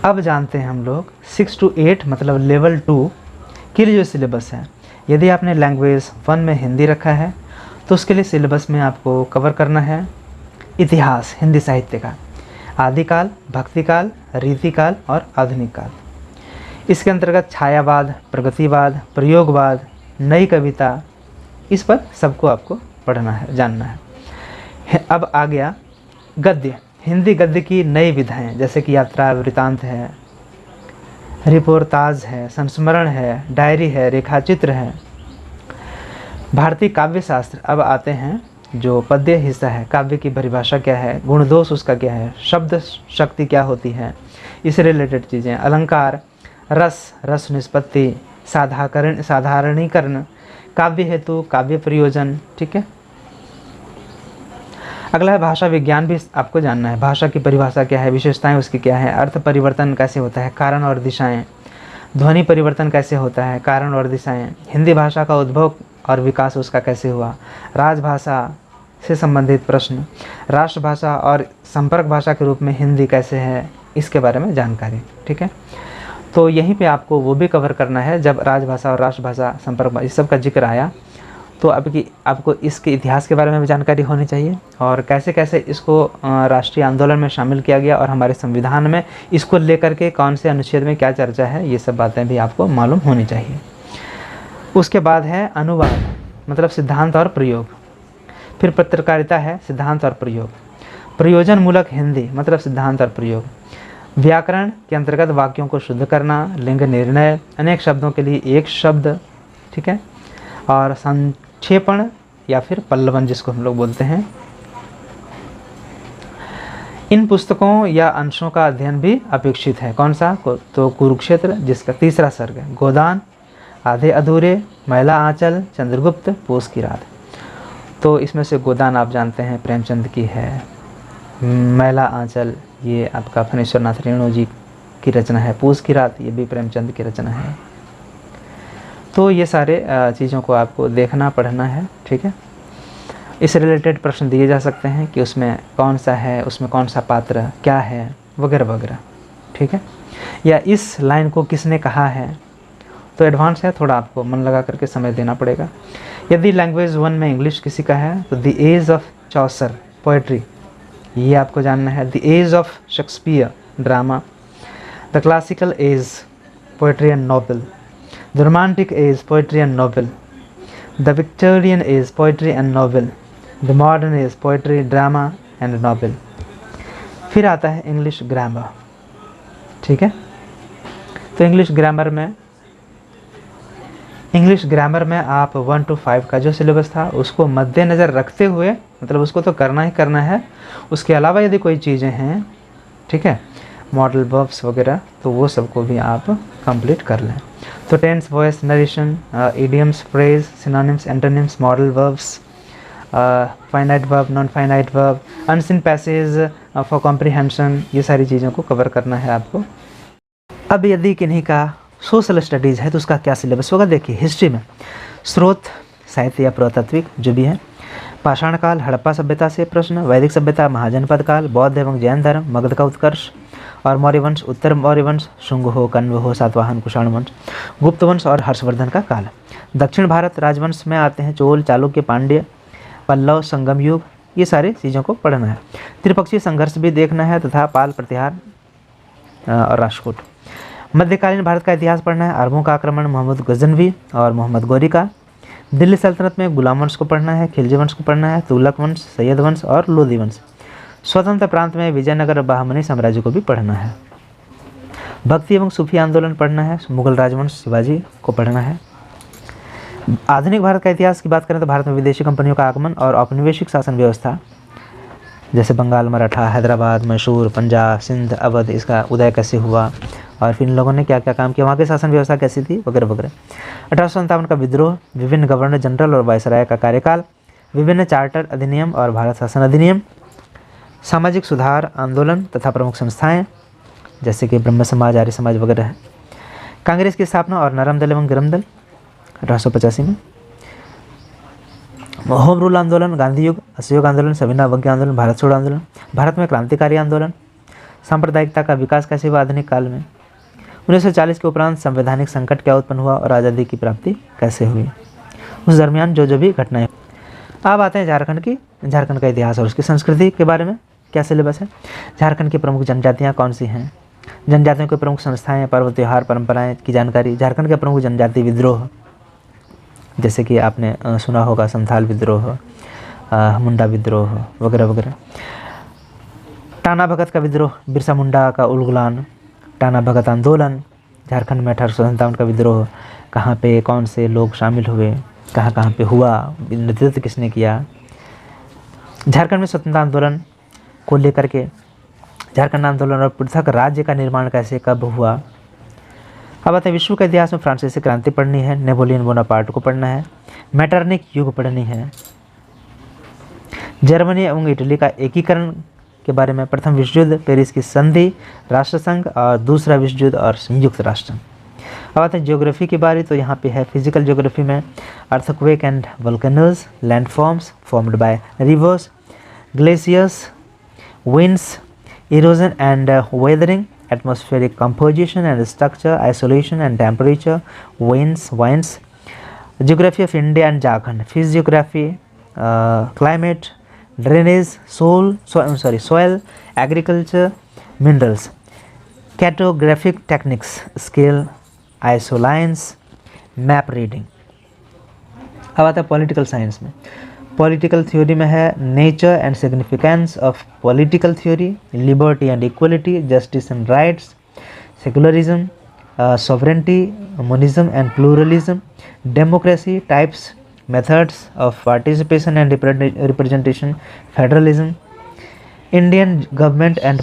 अब जानते हैं हम लोग 6 to 8 मतलब लेवल 2 के लिए जो सिलेबस है। यदि आपने लैंग्वेज 1 में हिंदी रखा है तो उसके लिए सिलेबस में आपको कवर करना है इतिहास हिंदी साहित्य का, आदिकाल, भक्तिकाल, रीतिकाल और आधुनिक काल। इसके अंतर्गत छायावाद, प्रगतिवाद, प्रयोगवाद, नई कविता, इस पर सबको आपको पढ़ना है, जानना है। अब आ गया गद्य, हिंदी गद्य की नई विधाएं, जैसे कि यात्रा वृतांत है, रिपोर्टाज है, संस्मरण है, डायरी है, रेखाचित्र है। भारतीय काव्य शास्त्र, अब आते हैं जो पद्य हिस्सा है, काव्य की परिभाषा क्या है, गुण दोष उसका क्या है, शब्द शक्ति क्या होती है, इससे रिलेटेड चीज़ें, अलंकार, रस, रस निष्पत्ति, साधारणीकरण, काव्य हेतु, काव्य प्रयोजन। ठीक है। अगला है भाषा विज्ञान, भी आपको जानना है। भाषा की परिभाषा क्या है, विशेषताएं उसकी क्या है, अर्थ परिवर्तन कैसे होता है, कारण और दिशाएं, ध्वनि परिवर्तन कैसे होता है, कारण और दिशाएं, हिंदी भाषा का उद्भव और विकास उसका कैसे हुआ, राजभाषा से संबंधित प्रश्न, राष्ट्रभाषा और संपर्क भाषा के रूप में हिंदी कैसे है, इसके बारे में जानकारी। ठीक है। तो यहीं पे आपको वो भी कवर करना है, जब राजभाषा और राष्ट्रभाषा, संपर्क, इस सब का जिक्र आया तो आपको इसके इतिहास के बारे में भी जानकारी होनी चाहिए और कैसे कैसे इसको राष्ट्रीय आंदोलन में शामिल किया गया और हमारे संविधान में इसको लेकर के कौन से अनुच्छेद में क्या चर्चा है, ये सब बातें भी आपको मालूम होनी चाहिए। उसके बाद है अनुवाद, मतलब सिद्धांत और प्रयोग। फिर पत्रकारिता है, सिद्धांत और प्रयोग। प्रयोजन मूलक हिंदी, मतलब सिद्धांत और प्रयोग। व्याकरण के अंतर्गत वाक्यों को शुद्ध करना, लिंग निर्णय, अनेक शब्दों के लिए एक शब्द। ठीक है। और संक्षेपण या फिर पल्लवन जिसको हम लोग बोलते हैं। इन पुस्तकों या अंशों का अध्ययन भी अपेक्षित है। कौन सा? तो कुरुक्षेत्र, जिसका 3रा सर्ग है, गोदान, आधे अधूरे, मैला आंचल, चंद्रगुप्त, पूस की रात। तो इसमें से गोदान आप जानते हैं प्रेमचंद की है, मैला आंचल ये आपका फणीश्वर नाथ रेणु जी की रचना है, पूस की रात ये भी प्रेमचंद की रचना है। तो ये सारे चीज़ों को आपको देखना पढ़ना है। ठीक है। इस रिलेटेड प्रश्न दिए जा सकते हैं कि उसमें कौन सा है, उसमें कौन सा पात्र क्या है, वगैरह वगैरह। ठीक है। या इस लाइन को किसने कहा है, तो एडवांस है, थोड़ा आपको मन लगा करके समय देना पड़ेगा। यदि लैंग्वेज 1 में इंग्लिश किसी का है तो the age of Chaucer poetry, ये आपको जानना है। The age of Shakespeare drama, the classical age poetry and novel, the romantic age poetry and novel, the Victorian age poetry and novel, the modern age poetry, drama and novel. फिर आता है English grammar. ठीक है। तो English grammar में आप 1 to 5 का जो सिलेबस था उसको मद्देनज़र रखते हुए, मतलब उसको तो करना ही करना है, उसके अलावा यदि कोई चीज़ें हैं, ठीक है, मॉडल वर्ब्स वगैरह, तो वो सबको भी आप कंप्लीट कर लें। तो tense, voice, narration, idioms, phrase, synonyms, antonyms, modal verbs, finite verb, non finite verb, unseen passage for comprehension, ये सारी चीज़ों को कवर करना है आपको। अब यदि किन्हीं का सोशल स्टडीज़ है तो उसका क्या सिलेबस होगा। देखिए, हिस्ट्री में स्रोत साहित्य या पुरातात्विक जो भी है, पाषाण काल, हड़प्पा सभ्यता से प्रश्न, वैदिक सभ्यता, महाजनपद काल, बौद्ध एवं जैन धर्म, मगध का उत्कर्ष और मौर्य वंश, उत्तर मौर्य वंश, शुंग हो, कण्व हो, सातवाहन, कुषाण वंश, गुप्त वंश और हर्षवर्धन का काल। दक्षिण भारत राजवंश में आते हैं चोल, चालुक्य, पांड्य, पल्लव, संगम युग, ये सारी चीज़ों को पढ़ना है। त्रिपक्षीय संघर्ष भी देखना है तथा पाल प्रतिहार और राष्ट्रकूट। मध्यकालीन भारत का इतिहास पढ़ना है, अरबों का आक्रमण, मोहम्मद गजनवी और मोहम्मद गौरी का। दिल्ली सल्तनत में गुलाम वंश को पढ़ना है, खिलजी वंश को पढ़ना है, तुगलक वंश, सैयद वंश और लोधी वंश। स्वतंत्र प्रांत में विजयनगर बहामनी साम्राज्य को भी पढ़ना है। भक्ति एवं सूफी आंदोलन पढ़ना है, मुगल राजवंश, शिवाजी को पढ़ना है। आधुनिक भारत का इतिहास की बात करें तो भारत में विदेशी कंपनियों का आगमन और औपनिवेशिक शासन व्यवस्था, जैसे बंगाल, मराठा, हैदराबाद, मैसूर, पंजाब, सिंध, अवध, इसका उदय कैसे हुआ और फिर इन लोगों ने क्या क्या काम किया, वहाँ की शासन व्यवस्था कैसी थी, वगैरह वगैरह। 1857 का विद्रोह, विभिन्न गवर्नर जनरल और वायसराय का कार्यकाल, विभिन्न चार्टर अधिनियम और भारत शासन अधिनियम, सामाजिक सुधार आंदोलन तथा प्रमुख संस्थाएं जैसे कि ब्रह्म समाज, आर्य समाज वगैरह है। कांग्रेस की स्थापना और नरम दल एवं गरम दल 1885 में। होम रूल आंदोलन, गांधी युग, असहयोग आंदोलन, सविनय अवज्ञा आंदोलन, भारत छोड़ो आंदोलन, भारत में क्रांतिकारी आंदोलन, सांप्रदायिकता का विकास कैसे हुआ आधुनिक काल में, 1940 के उपरांत संवैधानिक संकट क्या उत्पन्न हुआ और आज़ादी की प्राप्ति कैसे हुई, उस दरमियान जो भी घटनाएं। अब आते हैं झारखंड का इतिहास और उसकी संस्कृति के बारे में क्या सिलेबस है। झारखंड की प्रमुख जनजातियाँ कौन सी हैं, जनजातियों की प्रमुख संस्थाएं, पर्व त्योहार परंपराएं की जानकारी। झारखंड के प्रमुख जनजाति विद्रोह, जैसे कि आपने सुना होगा संथाल विद्रोह, मुंडा विद्रोह वगैरह वगैरह। टाना भगत का विद्रोह, बिरसा मुंडा का उलगुलान, टाना भगत आंदोलन। झारखंड में 1857 का विद्रोह, कहाँ पे कौन से लोग शामिल हुए, कहाँ कहाँ पे हुआ, नेतृत्व किसने किया। झारखंड में स्वतंत्रता आंदोलन को लेकर के झारखंड आंदोलन और पृथक राज्य का निर्माण कैसे कब हुआ। अब आते हैं विश्व के इतिहास में फ्रांसीसी क्रांति पढ़नी है, नेपोलियन बोनापार्ट को पढ़ना है, मैटरनिक युग पढ़नी है, जर्मनी एवं इटली का एकीकरण के बारे में, प्रथम विश्व युद्ध, पेरिस की संधि, राष्ट्रसंघ और दूसरा विश्व युद्ध और संयुक्त राष्ट्र। अब आते हैं ज्योग्राफी की बारी, तो यहाँ पे है फिजिकल ज्योग्राफी में earthquake and volcanoes, landforms formed by reverse, glaciers, winds, erosion and weathering, atmospheric composition and structure, isolation and temperature, winds. Geography of India and Jharkhand, physiography, climate, drainage, soil, agriculture, minerals, cartographic techniques, scale, isolines, map reading। अब आता है political science में, political theory में है nature and significance of political theory, liberty and equality, justice and rights, secularism, sovereignty, monism and pluralism, democracy, types, methods of participation and representation, federalism. Indian government and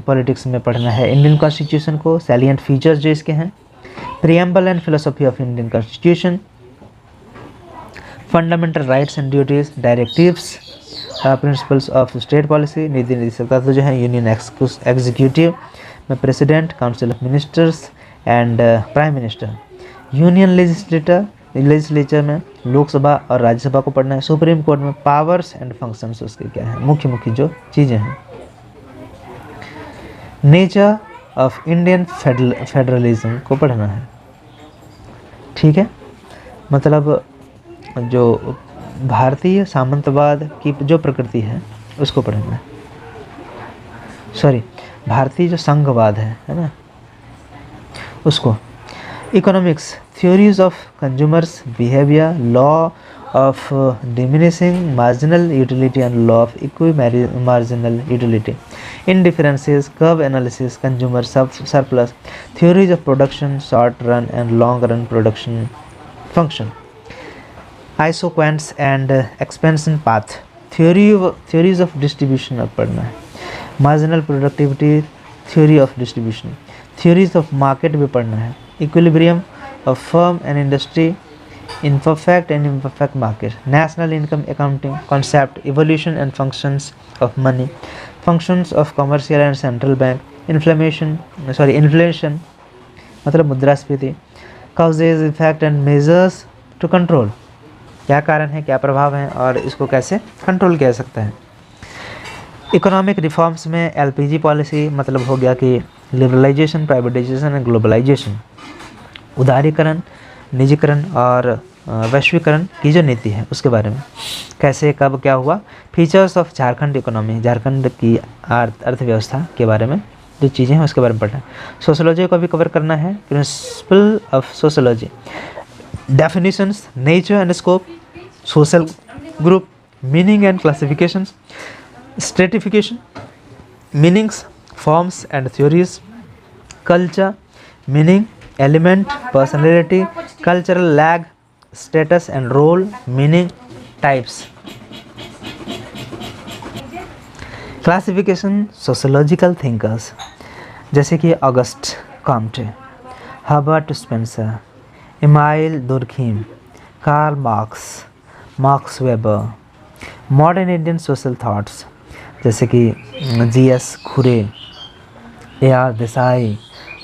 politics में पढ़ना है Indian constitution को, salient features जो इसके हैं, preamble and philosophy of Indian constitution, fundamental rights and duties, directives, principles of state policy, नीति निर्देशकता तो जो है यूनियन एग्जीक्यूटिव में president, council of ministers and prime minister, union legislature में लोकसभा और राज्यसभा को पढ़ना है, सुप्रीम कोर्ट में पावर्स एंड फंक्शंस उसके क्या है, मुख्य जो चीज़ें हैं, नेचर ऑफ इंडियन फेडरलिज्म को पढ़ना है। ठीक है, मतलब जो भारतीय सामंतवाद की जो प्रकृति है उसको पढ़ना है, सॉरी भारतीय जो संघवाद है ना उसको। Economics, theories of consumers behaviour, law of diminishing marginal utility and law of equi marginal utility, indifferences, curve analysis, consumer surplus, theories of production, short run and long run production function, isoquants and expansion path, theories of distribution अब पढ़ना है, marginal productivity, theory of distribution, theories of market भी पढ़ना है, equilibrium of firm and industry, imperfect and imperfect market, national income accounting concept, evolution and functions of money, functions of commercial and central bank, inflation मतलब मुद्रास्फीति, causes, effect and measures to control, क्या कारण है, क्या प्रभाव है और इसको कैसे कंट्रोल किया जा सकता है। इकोनॉमिक रिफॉर्म्स में एलपीजी पॉलिसी मतलब हो गया कि लिबरलाइजेशन, प्राइवेटाइजेशन एंड ग्लोबलाइजेशन, उदारीकरण, निजीकरण और वैश्वीकरण की जो नीति है उसके बारे में, कैसे कब क्या हुआ। Features of Jharkhand economy, Jharkhand की अर्थव्यवस्था के बारे में जो चीज़ें हैं उसके बारे में पढ़ना है। सोशोलॉजी को भी कवर करना है, principle of sociology, definitions, nature and scope, social group, meaning and classifications, stratification, meanings, forms and theories, culture, meaning, element, personality, cultural lag, status and role, meaning, types, classification, sociological thinkers जैसे कि August Comte, Herbert Spencer, Emile Durkheim, Karl Marx, Max Weber, modern Indian social thoughts जैसे कि G S Ghurye, A R Desai,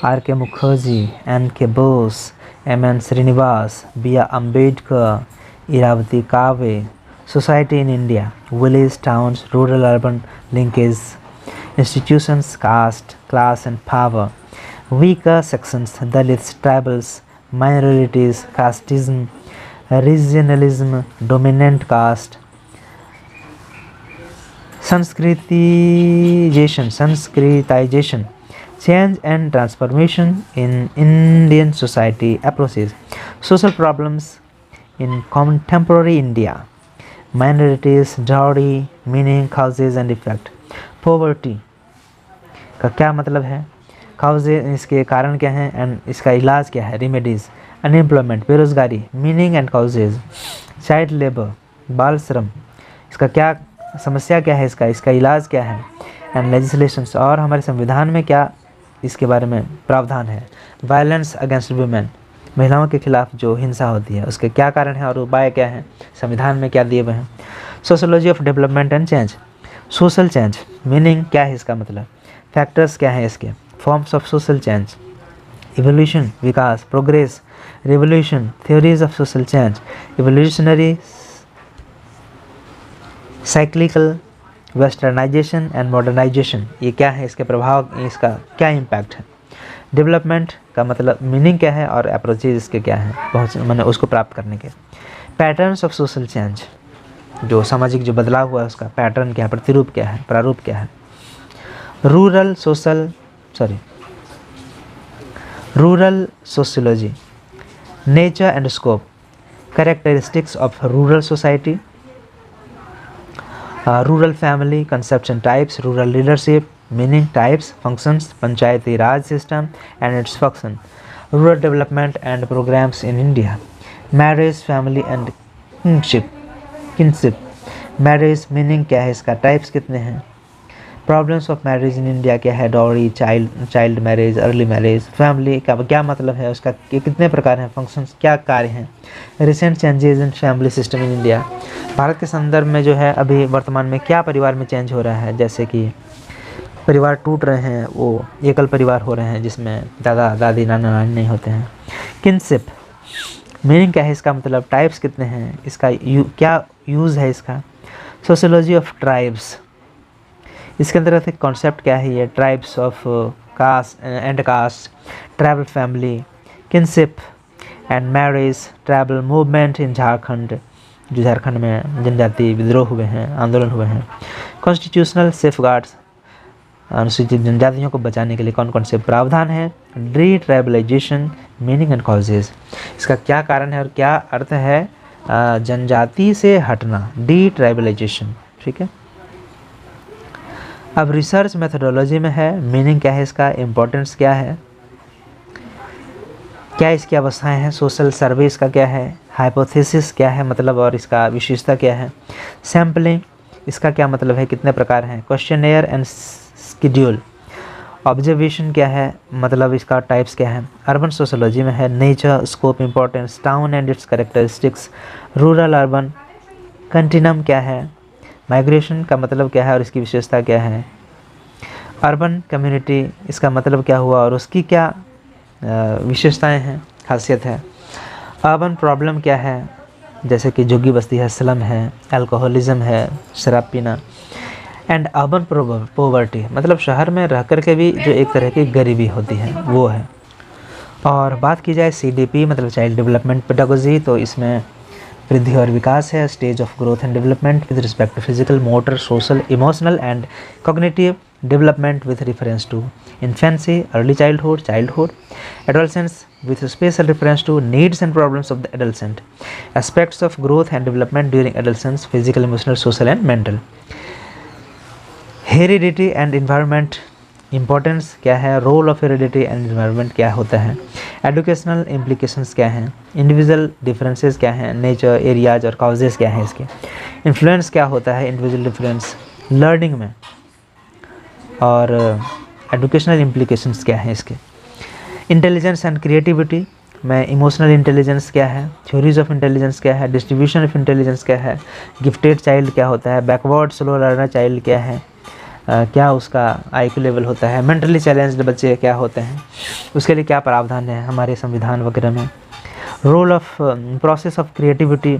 R K Mukherjee, N K Bose, M N. Srinivas, B R. Ambedkar, Irawati Karve, society in India, village towns, rural urban linkage, institutions, caste, class and power, weaker sections, Dalits, tribals, minorities, casteism, regionalism, dominant caste, Sanskritization, change and transformation in Indian society approaches, social problems in contemporary India, minorities, dowry, meaning, causes and effect, poverty का क्या मतलब है, causes इसके कारण क्या हैं and इसका इलाज क्या है, रेमेडीज, अनएम्प्लॉयमेंट, बेरोजगारी, meaning and causes, child labour, बाल श्रम, इसका क्या समस्या क्या है, इसका इलाज क्या है, एंड लेजिस्लेशंस, और हमारे संविधान में क्या इसके बारे में प्रावधान है, वायलेंस अगेंस्ट वुमेन, महिलाओं के खिलाफ जो हिंसा होती है उसके क्या कारण है और उपाय क्या हैं, संविधान में क्या दिए हुए हैं, sociology of development and change, social change, meaning क्या है इसका मतलब, फैक्टर्स क्या है इसके, forms of social change, evolution विकास, progress, revolution, theories of social change, evolutionary, cyclical, westernisation and modernisation, ये क्या है, इसके प्रभाव, इसका क्या इम्पैक्ट है, डेवलपमेंट का मतलब मीनिंग क्या है और अप्रोचेज इसके क्या है, बहुत मैंने उसको प्राप्त करने के, पैटर्न्स ऑफ सोशल चेंज, जो सामाजिक जो बदलाव हुआ है उसका पैटर्न क्या है, प्रतिरूप क्या है, प्रारूप क्या है, rural sociology, nature and scope, characteristics of rural society, rural family, concepts and types, rural leadership, meaning, types, functions, panchayati raj system and its function, rural development and programs in India, marriage, family and kinship, marriage, meaning क्या है इसका, types कितने हैं, problems of marriage in India क्या है, dowry, child marriage, early marriage, family का क्या मतलब है, उसका कितने प्रकार हैं, फंक्शंस क्या कार्य हैं, recent changes in family system in India, Bharat के संदर्भ में जो है अभी वर्तमान में क्या परिवार में चेंज हो रहा है, जैसे कि परिवार टूट रहे हैं, वो एकल परिवार हो रहे हैं जिसमें दादा दादी नाना नानी नहीं होते हैं, किनशिप, मीनिंग क्या है इसका मतलब, टाइप्स कितने हैं, इसका क्या यूज़ है इसका, सोशियोलॉजी ऑफ ट्राइब्स, इसके अंदर कॉन्सेप्ट क्या है ये, tribes of caste, tribal family, kinship and marriage, tribal movement in Jharkhand, जो झारखंड में जनजाति विद्रोह हुए हैं, आंदोलन हुए हैं, कॉन्स्टिट्यूशनल सेफगार्ड्स, अनुसूचित जनजातियों को बचाने के लिए कौन कौन से प्रावधान हैं, डी ट्राइबलाइजेशन, मीनिंग एंड कॉजेज, इसका क्या कारण है और क्या अर्थ है, जनजाति से हटना, डी ट्राइबलाइजेशन, ठीक है। अब रिसर्च मेथोडोलॉजी में है, मीनिंग क्या है इसका, इम्पोर्टेंस क्या है, क्या इसकी अवस्थाएं हैं, सोशल सर्वे इसका क्या है, हाइपोथेसिस क्या है मतलब और इसका विशेषता क्या है, सैम्पलिंग इसका क्या मतलब है, कितने प्रकार हैं, क्वेश्चनेयर एंड शेड्यूल, ऑब्जर्वेशन क्या है मतलब इसका टाइप्स क्या है, अर्बन सोशोलॉजी में है, nature, scope, importance, town and it's characteristics, rural urban, continuum क्या है, माइग्रेशन का मतलब क्या है और इसकी विशेषता क्या है, अर्बन कम्युनिटी इसका मतलब क्या हुआ और उसकी क्या विशेषताएं हैं, खासियत है, अर्बन प्रॉब्लम क्या है, जैसे कि झुग्गी बस्ती है, स्लम है, अल्कोहलिज्म है, शराब पीना, एंड अर्बन पॉवर्टी मतलब शहर में रह कर के भी जो एक तरह की गरीबी होती है वो है। और बात की जाए CDP मतलब चाइल्ड डेवलपमेंट पेडागोजी, तो इसमें वृद्धि और विकास है, stage of growth and development with respect to physical, motor, social, emotional and cognitive development with reference to infancy, early childhood, adolescence with special reference to needs and problems of the adolescent, aspects of growth and development during adolescence, physical, emotional, social and mental, heredity and environment, importance क्या है, role of heredity and environment क्या होता है, educational implications क्या हैं, individual differences क्या हैं, nature, areas और causes क्या हैं इसके, influence क्या होता है, individual difference learning में, और एजुकेशनल इम्प्लीकेशंस क्या हैं इसके, इंटेलिजेंस एंड क्रिएटिविटी में इमोशनल इंटेलिजेंस क्या है, थ्योरीज ऑफ इंटेलिजेंस क्या है, डिस्ट्रीब्यूशन ऑफ इंटेलिजेंस क्या है, गिफ्टेड चाइल्ड क्या होता है, बैकवर्ड स्लो लर्नर चाइल्ड क्या है, क्या उसका IQ लेवल होता है, मेंटली चैलेंज्ड बच्चे क्या होते हैं, उसके लिए क्या प्रावधान है हमारे संविधान वगैरह में, role of process of creativity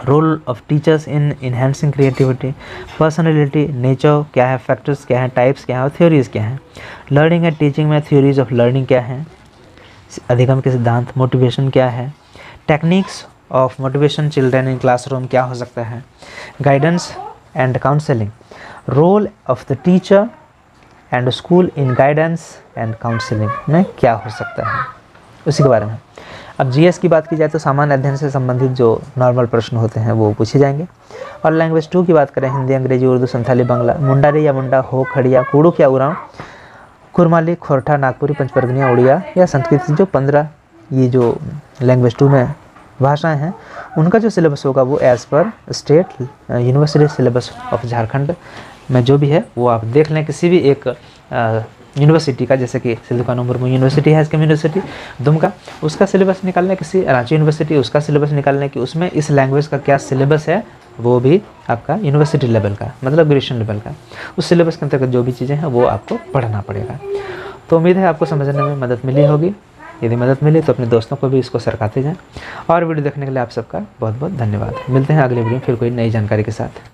role of teachers in enhancing creativity, personality, nature क्या है, फैक्टर्स क्या हैं, टाइप्स क्या हैं और थ्योरीज़ क्या हैं। लर्निंग एंड टीचिंग में थ्योरीज ऑफ लर्निंग क्या हैं, अधिगम के सिद्धांत, मोटिवेशन क्या है, techniques of motivation children in classroom क्या हो सकता है, guidance and counselling, role of the teacher and school in guidance and counselling में क्या हो सकता है, उसी के बारे में। अब जीएस की बात की जाए तो सामान्य अध्ययन से संबंधित जो नॉर्मल प्रश्न होते हैं वो पूछे जाएंगे। और लैंग्वेज 2 की बात करें, हिंदी, अंग्रेजी, उर्दू, संथाली, बांग्ला, मुंडारी या मुंडा, हो, खड़िया, कूड़ू क्या उरांव, कुरमाली, खोरठा, नागपुरी, पंचपर्गनिया, उड़िया या संस्कृत, जो 15 ये जो लैंग्वेज 2 में भाषाएं हैं उनका जो सिलेबस होगा वो as per state university syllabus of Jharkhand में जो भी है वो आप देख लें। किसी भी एक यूनिवर्सिटी का, जैसे कि सिद्धू कान्हू मुर्मू यूनिवर्सिटी है, इसका यूनिवर्सिटी दुमका, उसका सिलेबस निकालने, किसी रांची यूनिवर्सिटी उसका सिलेबस निकालने की उसमें इस लैंग्वेज का क्या सिलेबस है वो भी आपका यूनिवर्सिटी लेवल का, मतलब ग्रेजुएशन लेवल का, उस सिलेबस के अंतर्गत जो भी चीज़ें हैं वो आपको पढ़ना पड़ेगा। तो उम्मीद है आपको समझने में मदद मिली होगी। यदि मदद मिली तो अपने दोस्तों को भी इसको सरकाते जाएँ। और वीडियो देखने के लिए आप सबका बहुत बहुत धन्यवाद। मिलते हैं अगले वीडियो में फिर कोई नई जानकारी के साथ।